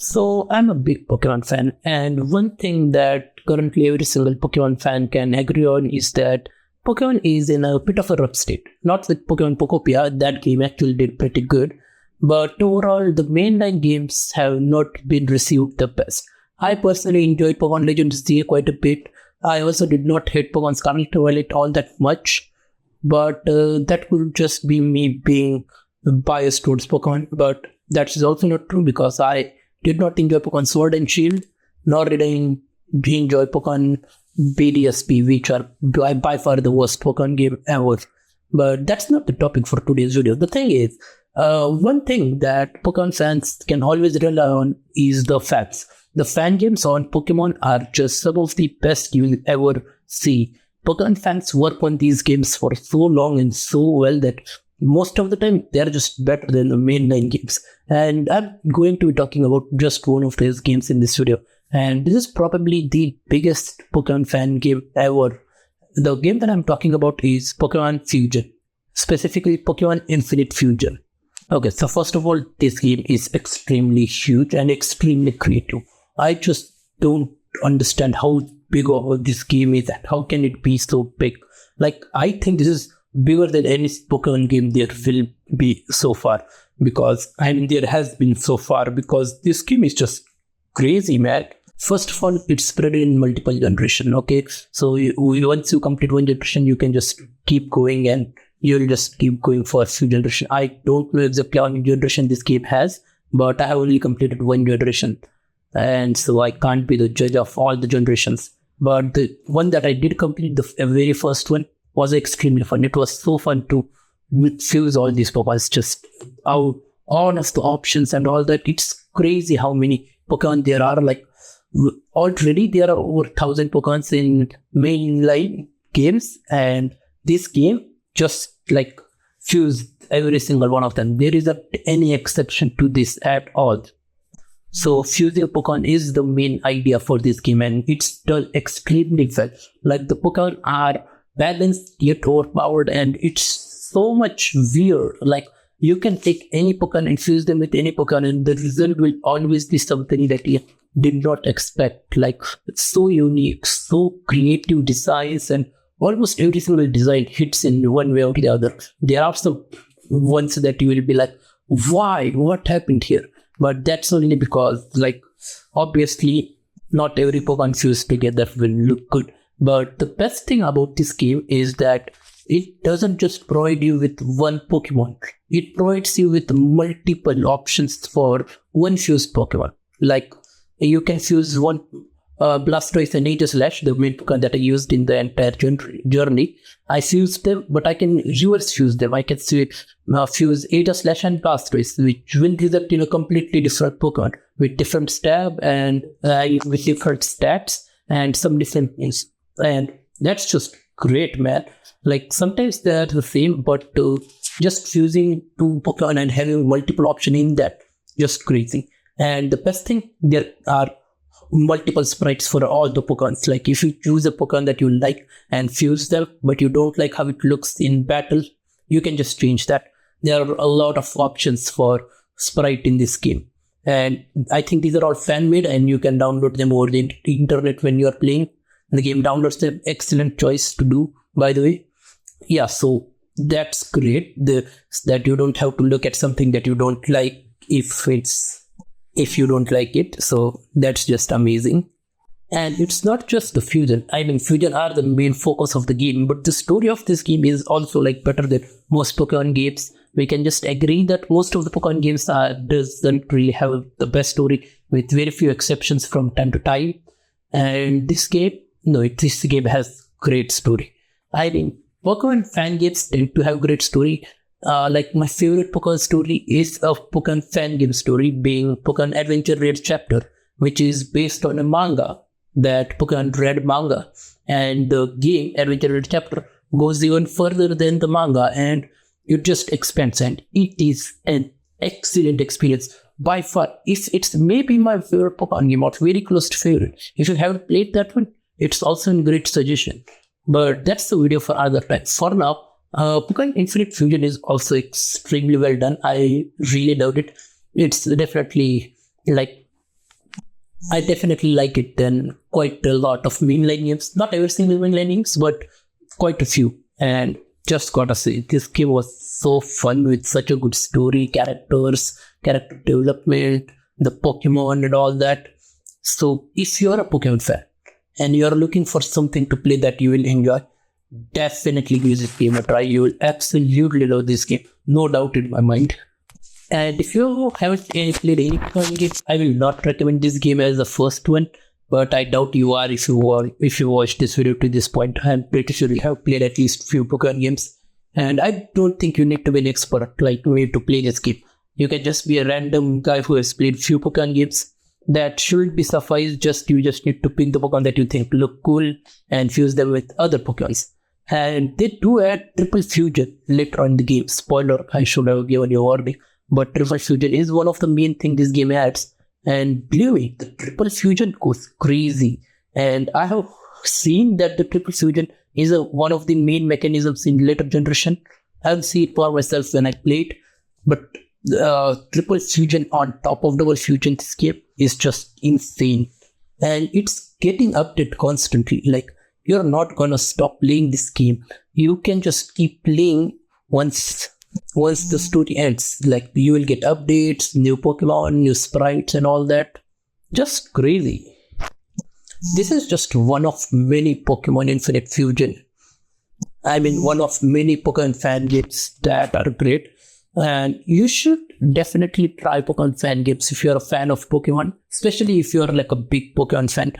So I'm a big Pokemon fan, and one thing that currently every single Pokemon fan can agree on is that Pokemon is in a bit of a rough state. Not with Pokemon Pokopia, that game actually did pretty good, but overall the mainline games have not been received the best. I personally enjoyed Pokemon Legends Z quite a bit. I also did not hate Pokemon Scarlet and Violet all that much, but that could just be me being biased towards Pokemon. But that is also not true because I did not enjoy Pokemon Sword and Shield, nor did I enjoy Pokemon BDSP, which are by far the worst Pokemon game ever. But that's not the topic for today's video. The thing is, one thing that Pokemon fans can always rely on is the facts. The fan games on Pokemon are just some of the best you will ever see. Pokemon fans work on these games for so long and so well that most of the time they're just better than the mainline games. And I'm going to be talking about just one of these games in this video. And this is probably the biggest Pokemon fan game ever. The game that I'm talking about is Pokemon Fusion, specifically Pokemon Infinite Fusion. Okay, so first of all, this game is extremely huge and extremely creative. I just don't understand how big of this game is and how can it be so big. Like, I think this is bigger than any Pokemon game there will be so far, because there has been so far, because this game is just crazy, man. First of all, it's spread in multiple generations. Okay, so once you complete one generation, you can just keep going and you'll just keep going for a few generations. I don't know exactly how many generation this game has, but I have only completed one generation, and so I can't be the judge of all the generations. But the one that I did complete, the very first one, was extremely fun. It was so fun to fuse all these Pokemon, just out all of the options and all that. It's crazy how many Pokemon there are. Like, already there are over 1,000 Pokemon in mainline games, and this game just like fused every single one of them. There isn't any exception to this at all. So fusing Pokemon is the main idea for this game, and it's done extremely well. Like, the Pokemon are balanced yet overpowered, and it's so much weird. Like, you can take any Pokemon and fuse them with any Pokemon, and the result will always be something that you did not expect. Like, it's so unique, so creative designs, and almost every single design hits in one way or the other. There are some ones that you will be like, why? What happened here? But that's only because, like, obviously, not every Pokemon fused together will look good. But the best thing about this game is that it doesn't just provide you with one Pokemon. It provides you with multiple options for one fused Pokemon. Like, you can fuse one Blastoise and Aegislash, the main Pokemon that I used in the entire journey. I fused them, but I can reverse fuse them. I can fuse Aegislash and Blastoise, which will result in a completely different Pokemon with different stab and with different stats and some different things. And that's just great, man. Like, sometimes they're the same, but just fusing two Pokemon and having multiple options in that, just crazy. And the best thing, there are multiple sprites for all the Pokemons. Like, if you choose a Pokemon that you like and fuse them, but you don't like how it looks in battle, you can just change that. There are a lot of options for sprite in this game. And I think these are all fan-made, and you can download them over the internet when you are playing. The game downloads them. Excellent choice to do, by the way. Yeah, so that's great. That you don't have to look at something that you don't like if you don't like it. So that's just amazing. And it's not just the fusion. I mean, fusion are the main focus of the game, but the story of this game is also like better than most Pokemon games. We can just agree that most of the Pokemon games doesn't really have the best story, with very few exceptions from time to time. And this game has great story. I mean, Pokemon fan games tend to have great story. Like, my favorite Pokemon story is a Pokemon fan game story, being Pokemon Adventure Red Chapter, which is based on a manga, that Pokemon Red manga. And the game Adventure Red Chapter goes even further than the manga, and it just expands, and it is an excellent experience. By far, if it's maybe my favorite Pokemon game, or very close to favorite. If you haven't played that one, it's also a great suggestion. But that's the video for other time. For now, Pokemon Infinite Fusion is also extremely well done. I really loved it. It's definitely like I definitely like it than quite a lot of mainline games. Not every single mainline games, but quite a few. And just gotta say, this game was so fun with such a good story, characters, character development, the Pokemon and all that. So if you're a Pokemon fan and you're looking for something to play that you will enjoy, definitely give this game a try. You will absolutely love this game. No doubt in my mind. And if you haven't played any Pokemon game, I will not recommend this game as the first one. But I doubt you are if you watched this video to this point. I'm pretty sure you have played at least few Pokemon games. And I don't think you need to be an expert like me to play this game. You can just be a random guy who has played few Pokemon games. That should be suffice. You just need to pick the Pokemon that you think look cool and fuse them with other Pokemons. And they do add triple fusion later on in the game. Spoiler, I should have given you a warning. But triple fusion is one of the main things this game adds. And believe me, the triple fusion goes crazy. And I have seen that the triple fusion is one of the main mechanisms in later generation. I have seen it for myself when I played. But triple fusion on top of double fusion this game is just insane. And it's getting updated constantly. Like, you're not gonna stop playing this game. You can just keep playing once the story ends. Like, you will get updates, new Pokemon, new sprites and all that. Just crazy. This is just one of many Pokemon Infinite Fusion. I mean, one of many Pokemon fan games that are great. And you should definitely try Pokemon fan games if you're a fan of Pokemon, especially if you're like a big Pokemon fan,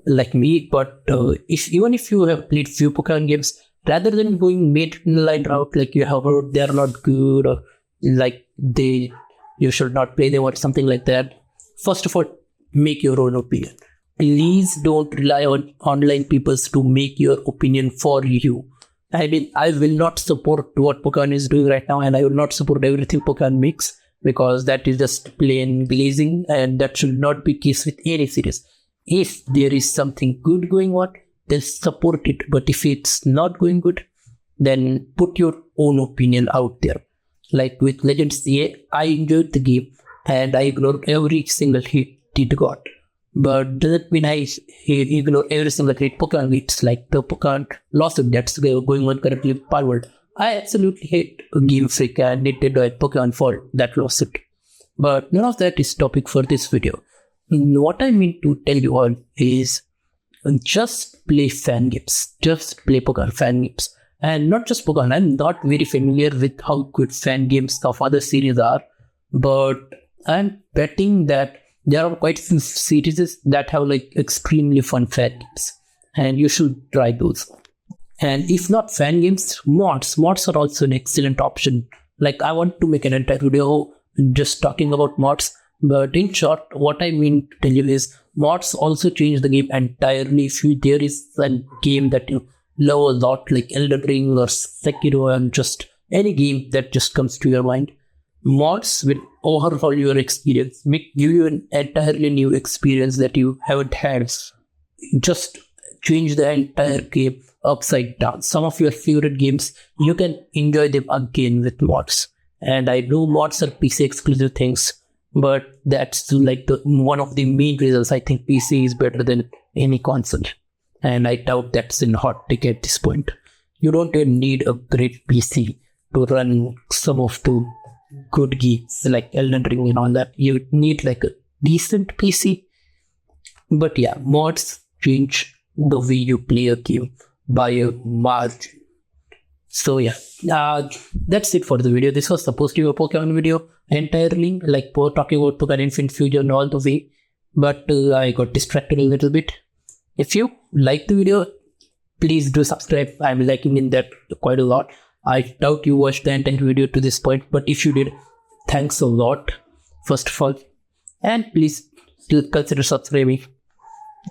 like me. But even if you have played few Pokemon games, rather than going mainline route, like you have heard they're not good or like you should not play them or something like that. First of all, make your own opinion. Please don't rely on online people to make your opinion for you. I mean, I will not support what Pokemon is doing right now, and I will not support everything Pokemon makes, because that is just plain glazing, and that should not be the case with any series. If there is something good going on, then support it. But if it's not going good, then put your own opinion out there. Like with Legends CA, I enjoyed the game and I ignored every single hit it got. But doesn't mean I ignore every single hit Pokemon hits, like the Pokemon lawsuit that's going on currently in Palworld. I absolutely hate Game Freak and Nintendo and Pokemon for that lawsuit. But none of that is topic for this video. What I mean to tell you all is just play fan games. Just play Pokemon fan games. And not just Pokemon. I'm not very familiar with how good fan games of other series are. But I'm betting that there are quite few series that have like extremely fun fan games. And you should try those. And if not fan games, mods. Mods are also an excellent option. Like, I want to make an entire video just talking about mods. But in short, what I mean to tell you is mods also change the game entirely. If there is a game that you love a lot, like Elden Ring or Sekiro, and just any game that just comes to your mind, mods will overhaul your experience, give you an entirely new experience that you haven't had. Just change the entire game upside down. Some of your favorite games, you can enjoy them again with mods. And I know mods are PC exclusive things, but that's like one of the main reasons I think PC is better than any console. And I doubt that's in hot take at this point. You don't even need a great PC to run some of the good games like Elden Ring and all that. You need like a decent PC. But yeah, mods change the way you play a game by a margin. So yeah, that's it for the video. This was supposed to be a Pokemon video entirely, like talking about Pokemon Infinite Fusion all the way, but I got distracted a little bit. If you like the video, please do subscribe. I'm liking in that quite a lot. I doubt you watched the entire video to this point, but if you did, thanks a lot, first of all. And please still consider subscribing